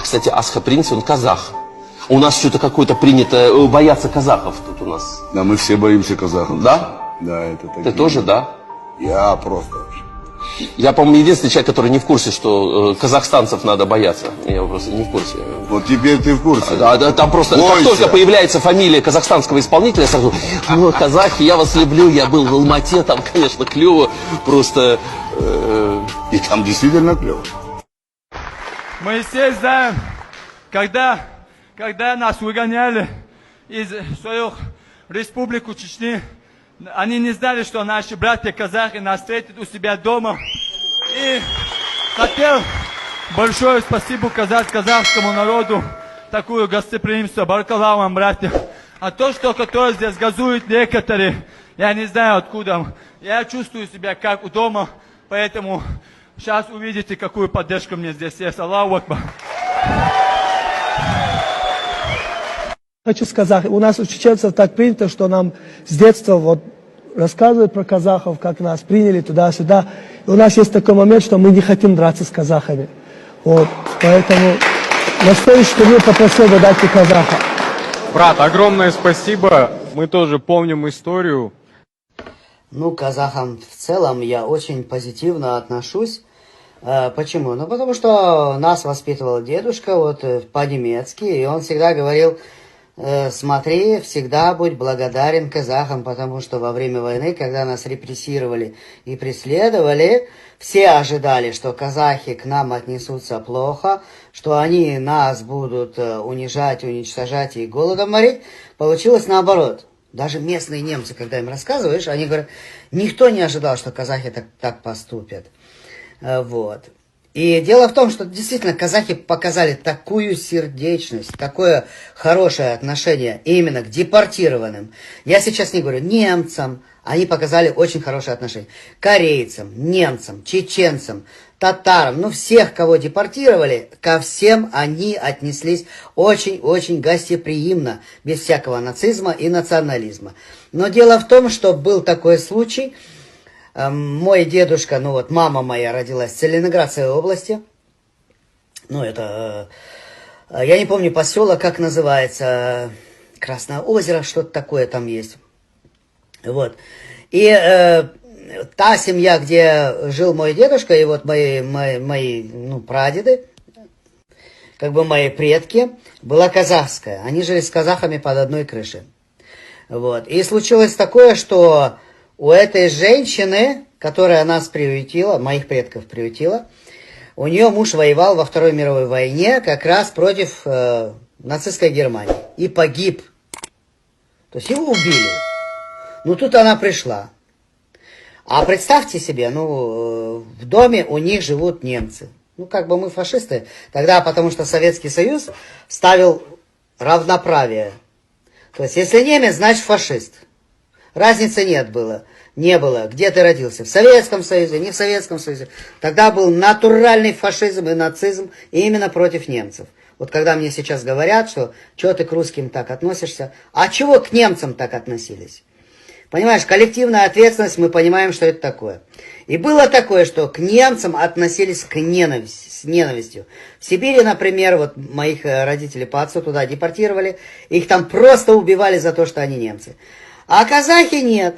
кстати, Асха принц, он казах. У нас что-то какое-то принято бояться казахов тут у нас. Да, мы все боимся казахов. Да? Да, это такие. Ты тоже, да? Я просто вообще. Я, по-моему, единственный человек, который не в курсе, что казахстанцев надо бояться. Я просто не в курсе. Вот теперь ты в курсе. Да, там просто, Бойся. как только появляется фамилия казахстанского исполнителя, сразу, ну, казахи, я вас люблю, я был в Алмате, там, конечно, клево, просто... И там действительно клево. Мы все знаем, когда нас выгоняли из свою республику Чечни, они не знали, что наши братья-казахи нас встретят у себя дома. И хотел большое спасибо сказать казахскому народу, такое гостеприимство, баракаллаху вам, братья. А то, что которые здесь газуют некоторые, я не знаю откуда, я чувствую себя как у дома, поэтому сейчас увидите, какую поддержку мне здесь есть. Аллаху акбар. Хочу сказать, у нас у чеченцев так принято, что нам с детства вот рассказывают про казахов, как нас приняли туда-сюда. И у нас есть такой момент, что мы не хотим драться с казахами. Вот, поэтому на следующий турнир попросил бы дать и казаха. Брат, огромное спасибо. Мы тоже помним историю. Ну, к казахам в целом я очень позитивно отношусь. Почему? Ну, потому что нас воспитывал дедушка вот по-немецки, и он всегда говорил: смотри, всегда будь благодарен казахам, потому что во время войны, когда нас репрессировали и преследовали, все ожидали, что казахи к нам отнесутся плохо, что они нас будут унижать, уничтожать и голодом морить. Получилось наоборот. Даже местные немцы, когда им рассказываешь, они говорят, никто не ожидал, что казахи так поступят. Вот. И дело в том, что действительно казахи показали такую сердечность, такое хорошее отношение именно к депортированным. Я сейчас не говорю немцам, они показали очень хорошее отношение. Корейцам, немцам, чеченцам, татарам, ну всех, кого депортировали, ко всем они отнеслись очень-очень гостеприимно, без всякого нацизма и национализма. Но дело в том, что был такой случай. Мой дедушка, ну вот мама моя родилась в Целиноградской области. Ну это, я не помню поселок, как называется, Красное озеро, что-то такое там есть. Вот. И та семья, где жил мой дедушка, и вот мои прадеды, как бы мои предки, была казахская. Они жили с казахами под одной крышей. Вот. И случилось такое, что у этой женщины, которая нас приютила, моих предков приютила, у нее муж воевал во Второй мировой войне как раз против нацистской Германии. И погиб. То есть его убили. Ну тут она пришла. А представьте себе, ну в доме у них живут немцы. Ну как бы мы фашисты. Тогда потому что Советский Союз ставил равноправие. То есть если немец, значит фашист. Разницы не было. Где ты родился? В Советском Союзе, не в Советском Союзе. Тогда был натуральный фашизм и нацизм именно против немцев. Вот когда мне сейчас говорят, что ты к русским так относишься, а чего к немцам так относились? Понимаешь, коллективная ответственность, мы понимаем, что это такое. И было такое, что к немцам относились с ненавистью. В Сибири, например, вот моих родителей по отцу туда депортировали, их там просто убивали за то, что они немцы. А казахи нет.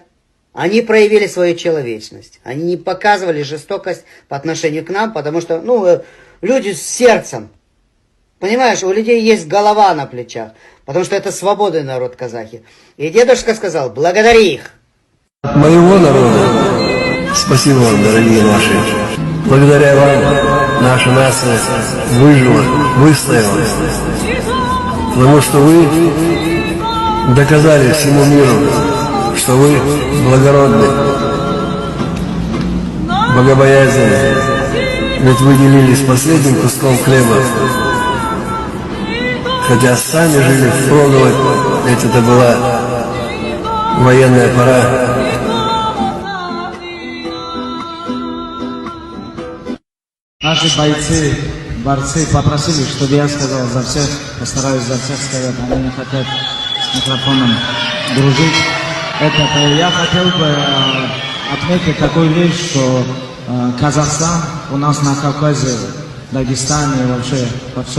Они проявили свою человечность. Они не показывали жестокость по отношению к нам, потому что, ну, люди с сердцем. Понимаешь, у людей есть голова на плечах, потому что это свободный народ казахи. И дедушка сказал, благодари их. От моего народа, спасибо вам, дорогие наши. Благодаря вам наша нация выжила, выстояла. Потому что вы доказали всему миру, что вы благородны, богобоязненны, ведь вы делились последним куском хлеба, хотя сами жили впроголодь, ведь это была военная пора. Наши борцы попросили, чтобы я сказал за всех, постараюсь за всех сказать, они не хотят с микрофоном дружить. Я хотел бы отметить такую вещь, что Казахстан у нас на Кавказе, Дагестане и вообще во всем